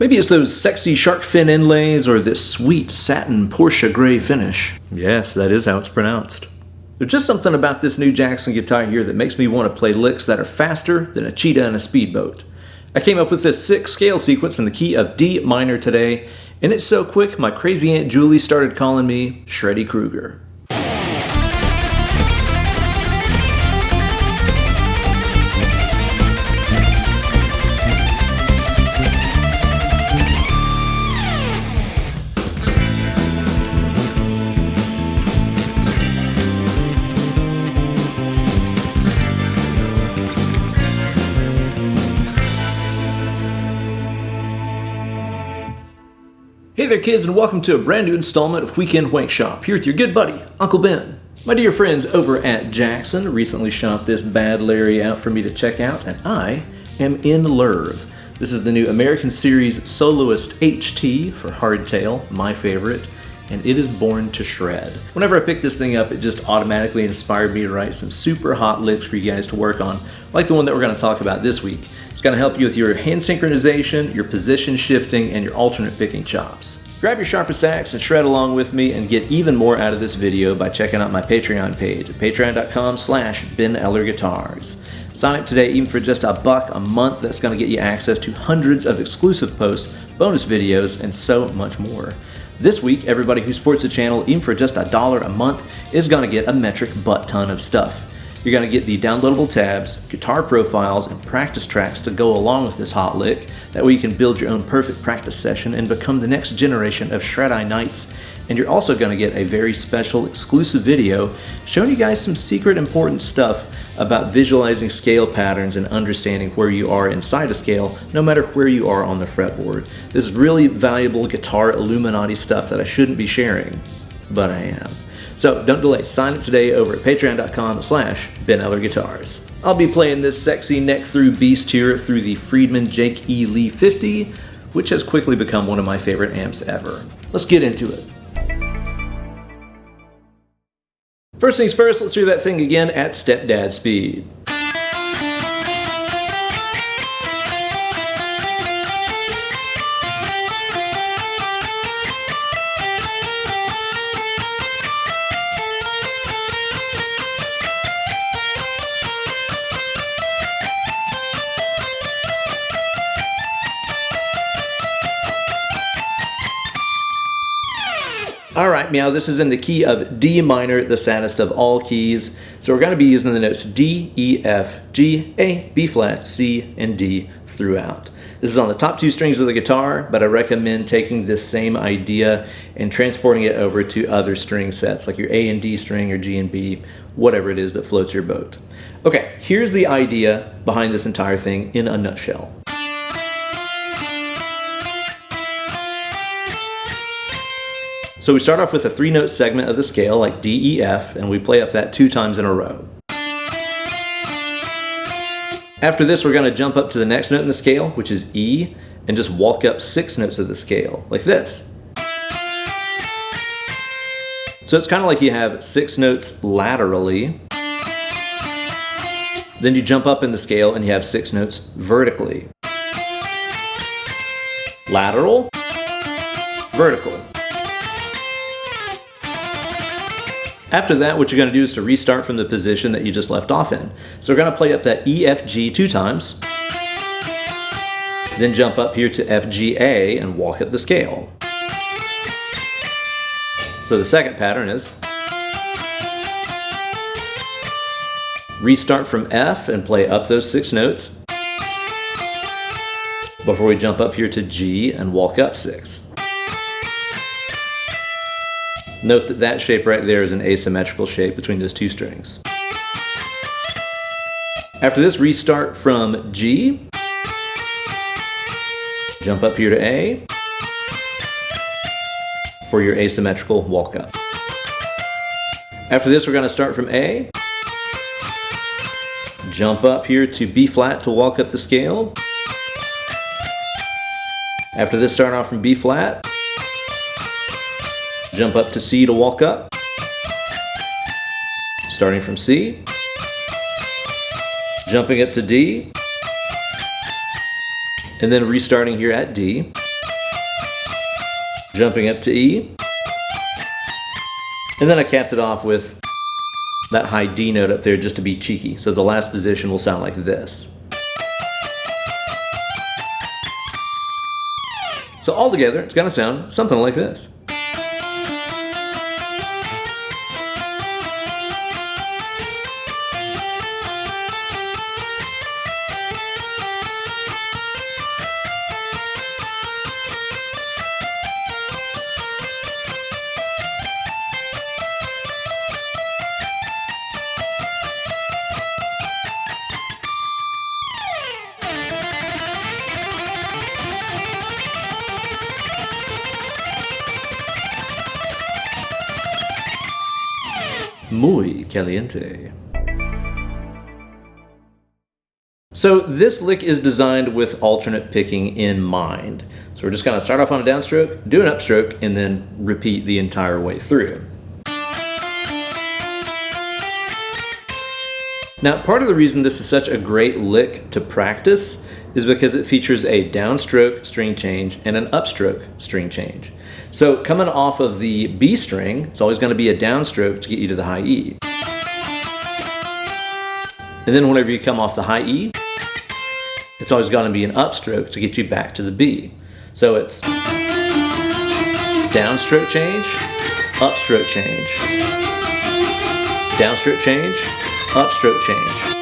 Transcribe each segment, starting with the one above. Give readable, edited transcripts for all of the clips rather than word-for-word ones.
Maybe it's those sexy shark fin inlays or this sweet satin Porsche gray finish. Yes, that is how it's pronounced. There's just something about this new Jackson guitar here that makes me want to play licks that are faster than a cheetah in a speedboat. I came up with this SICK scale sequence in the key of D minor today, and it's so quick my crazy Aunt Julie started calling me Shreddy Krueger. Hey there kids, and welcome to a brand new installment of Weekend Wank Shop, here with your good buddy, Uncle Ben. My dear friends over at Jackson recently shopped this Bad Larry out for me to check out, and I am in love. This is the new American Series Soloist HT for hardtail, my favorite, and it is born to shred. Whenever I picked this thing up, it just automatically inspired me to write some super hot licks for you guys to work on, like the one that we're going to talk about this week. It's going to help you with your hand synchronization, your position shifting, and your alternate picking chops. Grab your sharpest axe and shred along with me and get even more out of this video by checking out my Patreon page at patreon.com/BenEllerGuitars. Sign up today even for just $1 a month. That's going to get you access to hundreds of exclusive posts, bonus videos, and so much more. This week, everybody who supports the channel, even for just $1 a month, is going to get a metric butt ton of stuff. You're going to get the downloadable tabs, guitar profiles, and practice tracks to go along with this hot lick. That way you can build your own perfect practice session and become the next generation of Shred-Eye Knights. And you're also going to get a very special exclusive video showing you guys some secret important stuff about visualizing scale patterns and understanding where you are inside a scale, no matter where you are on the fretboard. This is really valuable guitar Illuminati stuff that I shouldn't be sharing, but I am. So don't delay, sign up today over at patreon.com/BenEllerGuitars. I'll be playing this sexy neck-through beast here through the Friedman JEL50, which has quickly become one of my favorite amps ever. Let's get into it. First things first, let's hear that thing again at stepdad speed. Alright, meow, this is in the key of D minor, the saddest of all keys. So we're going to be using the notes D, E, F, G, A, B flat, C, and D throughout. This is on the top two strings of the guitar, but I recommend taking this same idea and transporting it over to other string sets, like your A and D string or G and B, whatever it is that floats your boat. Okay, here's the idea behind this entire thing in a nutshell. So we start off with a 3-note segment of the scale, like D, E, F, and we play up that 2 times in a row. After this, we're going to jump up to the next note in the scale, which is E, and just walk up 6 notes of the scale, like this. So it's kind of like you have 6 notes laterally, then you jump up in the scale and you have 6 notes vertically. Lateral, vertical. After that, what you're going to do is to restart from the position that you just left off in. So we're going to play up that E, F, G 2 times, then jump up here to F, G, A and walk up the scale. So the second pattern is restart from F and play up those 6 notes before we jump up here to G and walk up 6. Note that that shape right there is an asymmetrical shape between those 2 strings. After this, restart from G, jump up here to A for your asymmetrical walk up. After this, we're going to start from A, jump up here to B flat to walk up the scale. After this, start off from B flat, jump up to C to walk up, starting from C, jumping up to D, and then restarting here at D. jumping up to E. And then I capped it off with that high D note up there just to be cheeky. So the last position will sound like this. So all together, it's gonna sound something like this. Muy caliente. So this lick is designed with alternate picking in mind. So we're just gonna start off on a downstroke, do an upstroke, and then repeat the entire way through. Now, part of the reason this is such a great lick to practice is because it features a downstroke string change and an upstroke string change. So coming off of the B string, it's always going to be a downstroke to get you to the high E. And then whenever you come off the high E, it's always going to be an upstroke to get you back to the B. So it's downstroke change, upstroke change, downstroke change, upstroke change.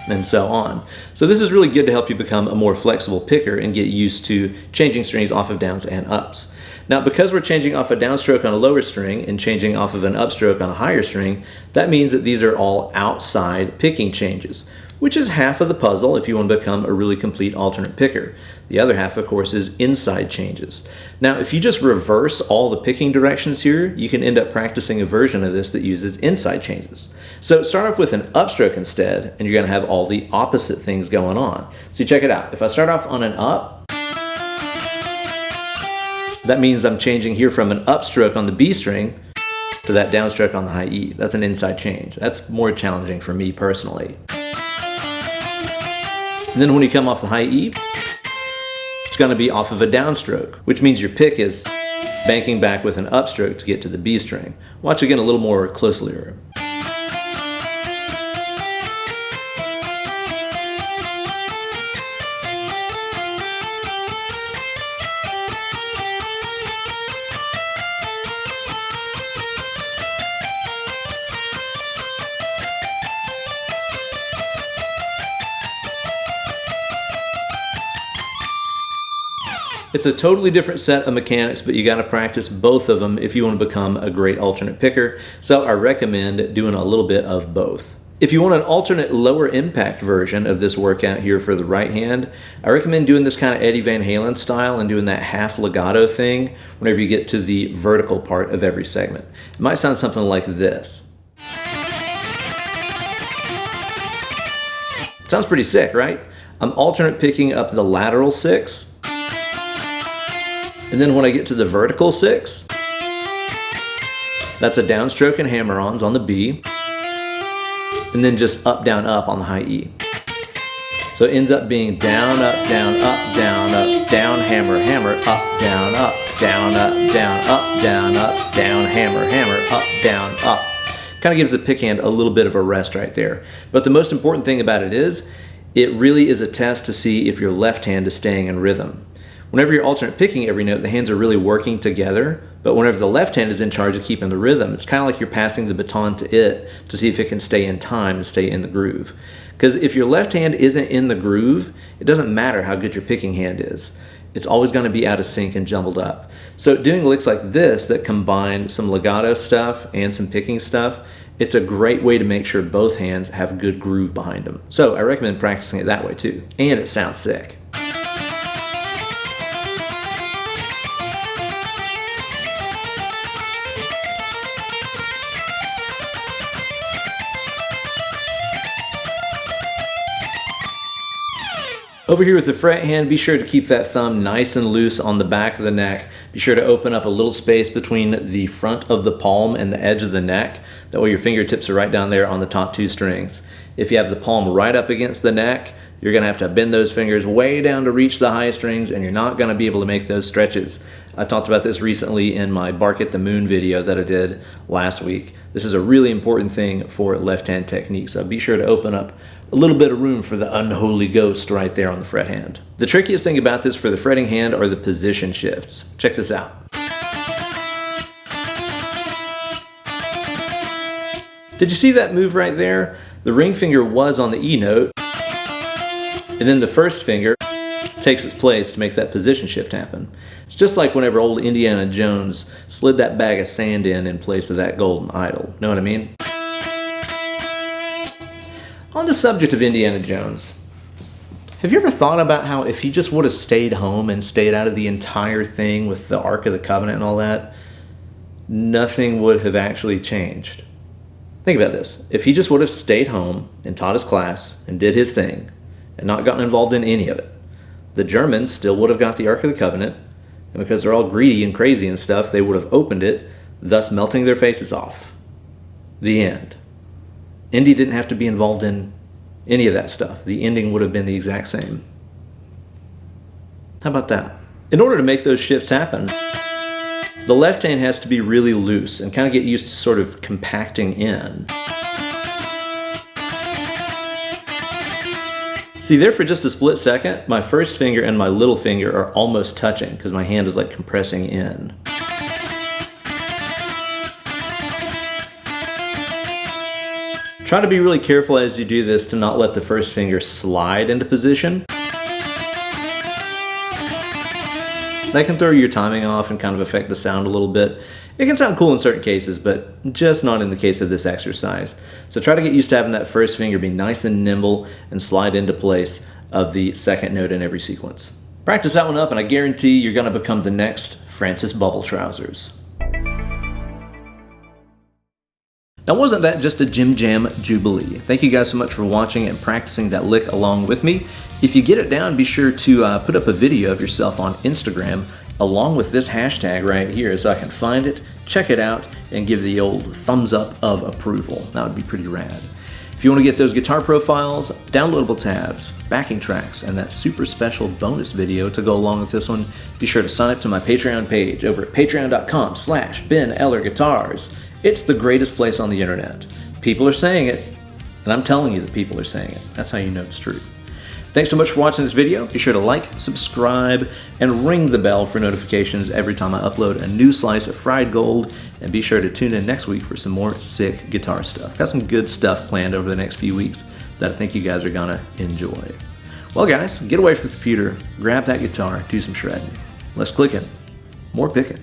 And so on. So this is really good to help you become a more flexible picker and get used to changing strings off of downs and ups. Now, because we're changing off a downstroke on a lower string and changing off of an upstroke on a higher string, that means that these are all outside picking changes, which is half of the puzzle if you want to become a really complete alternate picker. The other half, of course, is inside changes. Now, if you just reverse all the picking directions here, you can end up practicing a version of this that uses inside changes. So start off with an upstroke instead, and you're going to have all the opposite things going on. So check it out. If I start off on an up, that means I'm changing here from an upstroke on the B string to that downstroke on the high E. That's an inside change. That's more challenging for me personally. And then when you come off the high E, it's going to be off of a downstroke, which means your pick is banking back with an upstroke to get to the B string. Watch again a little more closely here. It's a totally different set of mechanics, but you got to practice both of them if you want to become a great alternate picker. So I recommend doing a little bit of both. If you want an alternate lower impact version of this workout here for the right hand, I recommend doing this kind of Eddie Van Halen style and doing that half legato thing whenever you get to the vertical part of every segment. It might sound something like this. Sounds pretty sick, right? I'm alternate picking up the lateral six. And then when I get to the vertical six, that's a downstroke and hammer-ons on the B, and then just up, down, up on the high E. So it ends up being down, up, down, up, down, up, down, hammer, hammer, up, down, up, down, up, down, up, down, up, down, hammer, hammer, up, down, up. Kind of gives the pick hand a little bit of a rest right there. But the most important thing about it is, it really is a test to see if your left hand is staying in rhythm. Whenever you're alternate picking every note, the hands are really working together, but whenever the left hand is in charge of keeping the rhythm, it's kind of like you're passing the baton to it to see if it can stay in time and stay in the groove. Because if your left hand isn't in the groove, it doesn't matter how good your picking hand is. It's always going to be out of sync and jumbled up. So doing licks like this that combine some legato stuff and some picking stuff, it's a great way to make sure both hands have good groove behind them. So I recommend practicing it that way too. And it sounds sick. Over here with the fret hand, be sure to keep that thumb nice and loose on the back of the neck. Be sure to open up a little space between the front of the palm and the edge of the neck. That way your fingertips are right down there on the top two strings. If you have the palm right up against the neck, you're going to have to bend those fingers way down to reach the high strings, and you're not going to be able to make those stretches. I talked about this recently in my Bark at the Moon video that I did last week. This is a really important thing for left-hand technique, so be sure to open up a little bit of room for the unholy ghost right there on the fret hand. The trickiest thing about this for the fretting hand are the position shifts. Check this out. Did you see that move right there? The ring finger was on the E note, and then the first finger takes its place to make that position shift happen. It's just like whenever old Indiana Jones slid that bag of sand in place of that golden idol. Know what I mean? On the subject of Indiana Jones, have you ever thought about how if he just would have stayed home and stayed out of the entire thing with the Ark of the Covenant and all that, nothing would have actually changed? Think about this. If he just would have stayed home and taught his class and did his thing and not gotten involved in any of it, the Germans still would have got the Ark of the Covenant, and because they're all greedy and crazy and stuff, they would have opened it, thus melting their faces off. The end. Indy didn't have to be involved in any of that stuff. The ending would have been the exact same. How about that? In order to make those shifts happen, the left hand has to be really loose and kind of get used to sort of compacting in. See, there for just a split second, my first finger and my little finger are almost touching because my hand is like compressing in. Try to be really careful as you do this to not let the first finger slide into position. That can throw your timing off and kind of affect the sound a little bit. It can sound cool in certain cases, but just not in the case of this exercise. So try to get used to having that first finger be nice and nimble and slide into place of the second note in every sequence. Practice that one up and I guarantee you're going to become the next Francis Bubble Trousers. Now, wasn't that just a Jim Jam Jubilee? Thank you guys so much for watching and practicing that lick along with me. If you get it down, be sure to put up a video of yourself on Instagram along with this hashtag right here so I can find it, check it out, and give the old thumbs up of approval. That would be pretty rad. If you want to get those guitar profiles, downloadable tabs, backing tracks, and that super special bonus video to go along with this one, be sure to sign up to my Patreon page over at patreon.com/BenEllerGuitars. It's the greatest place on the internet. People are saying it, and I'm telling you that people are saying it. That's how you know it's true. Thanks so much for watching this video. Be sure to like, subscribe, and ring the bell for notifications every time I upload a new slice of fried gold. And be sure to tune in next week for some more sick guitar stuff. Got some good stuff planned over the next few weeks that I think you guys are gonna enjoy. Well guys, get away from the computer, grab that guitar, do some shredding. Less clicking, more picking.